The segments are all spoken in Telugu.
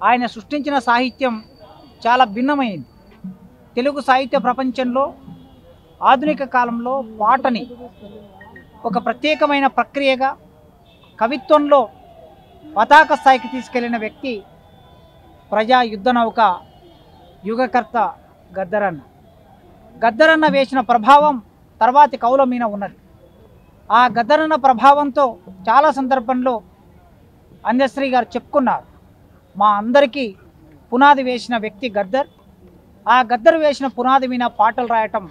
ఆయన సృష్టించిన సాహిత్యం చాలా భిన్నమైంది. తెలుగు సాహిత్య ప్రపంచంలో ఆధునిక కాలంలో పాటని ఒక ప్రత్యేకమైన ప్రక్రియగా కవిత్వంలో పతాక స్థాయికి తీసుకెళ్లిన వ్యక్తి ప్రజా యుద్ధ నౌక యుగకర్త గద్దరన్న. గద్దరన్న వేసిన ప్రభావం తర్వాతి కవుల మీద ఉన్నది. ఆ గద్దరన్న ప్రభావంతో చాలా సందర్భంలో అందశ్రీ గారు చెప్పుకున్నారు, మా అందరికీ పునాది వేసిన వ్యక్తి గద్దర్. ఆ గద్దరు వేసిన పునాది మీద పాటలు రాయటం,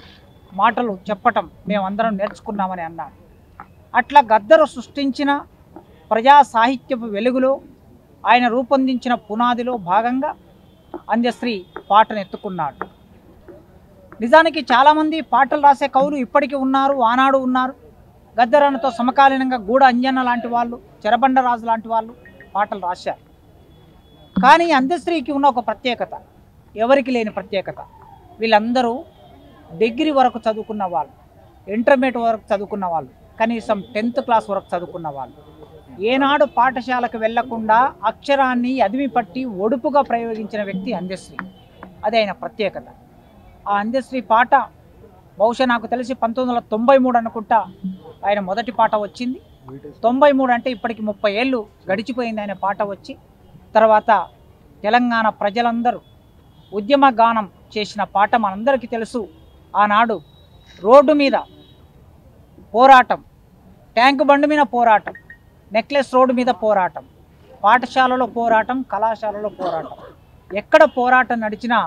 మాటలు చెప్పటం మేమందరం నేర్చుకున్నామని అన్నారు. అట్లా గద్దరు సృష్టించిన ప్రజా సాహిత్యపు వెలుగులో ఆయన రూపొందించిన పునాదిలో భాగంగా అందశ్రీ పాటను ఎత్తుకున్నాడు. నిజానికి చాలామంది పాటలు రాసే కవులు ఇప్పటికీ ఉన్నారు, ఆనాడు ఉన్నారు. గద్దరన్నతో సమకాలీనంగా గూడ అంజన్న లాంటి వాళ్ళు, చెరబండరాజు లాంటి వాళ్ళు పాటలు రాశారు. కానీ అందశ్రీకి ఉన్న ఒక ప్రత్యేకత, ఎవరికి లేని ప్రత్యేకత. వీళ్ళందరూ డిగ్రీ వరకు చదువుకున్న వాళ్ళు, ఇంటర్మీడియట్ వరకు చదువుకున్న వాళ్ళు, కనీసం 10th క్లాస్ వరకు చదువుకున్న వాళ్ళు. ఏనాడు పాఠశాలకు వెళ్లకుండా అక్షరాన్ని అదిమి పట్టి ఒడుపుగా ప్రయోగించిన వ్యక్తి అందశ్రీ. అది ఆయన ప్రత్యేకత. ఆ అందశ్రీ పాట బహుశా నాకు తెలిసి 1993 అనుకుంటా ఆయన మొదటి పాట వచ్చింది. 93 అంటే ఇప్పటికి 30 ఏళ్ళు గడిచిపోయింది ఆయన పాట వచ్చి. తర్వాత తెలంగాణ ప్రజలందరూ ఉద్యమ గానం చేసిన పాట మనందరికీ తెలుసు. ఆనాడు రోడ్డు మీద పోరాటం, ట్యాంకు బండి మీద పోరాటం, నెక్లెస్ రోడ్డు మీద పోరాటం, పాఠశాలలో పోరాటం, కళాశాలలో పోరాటం. ఎక్కడ పోరాటం నడిచినా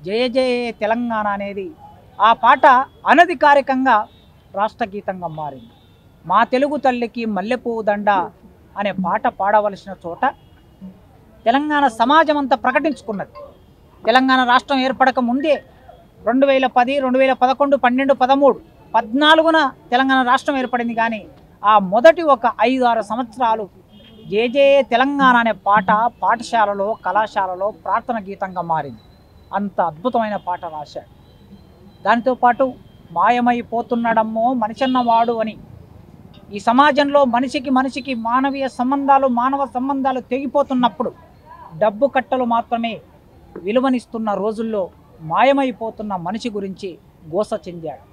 జయ జయ తెలంగాణ అనేది ఆ పాట అనధికారికంగా రాష్ట్ర గీతంగా మారింది. మా తెలుగు తల్లికి మల్లెపువ్వు దండ అనే పాట పాడవలసిన చోట తెలంగాణ సమాజం అంతా ప్రకటించుకున్నది. తెలంగాణ రాష్ట్రం ఏర్పడక ముందే 2010, 2011, 12, 13, 14న తెలంగాణ రాష్ట్రం ఏర్పడింది. కానీ ఆ మొదటి ఒక 5-6 సంవత్సరాలు జే జే తెలంగాణ అనే పాట పాఠశాలలో, కళాశాలలో ప్రార్థన గీతంగా మారింది. అంత అద్భుతమైన పాట రాశాడు. దాంతోపాటు మాయమైపోతున్నాడమ్మో మనిషన్నవాడు అని, ఈ సమాజంలో మనిషికి మానవీయ సంబంధాలు, మానవ సంబంధాలు తెగిపోతున్నప్పుడు డబ్బు కట్టలు మాత్రమే విలువనిస్తున్న రోజుల్లో మాయమైపోతున్న మనిషి గురించి గోస చెందాడు.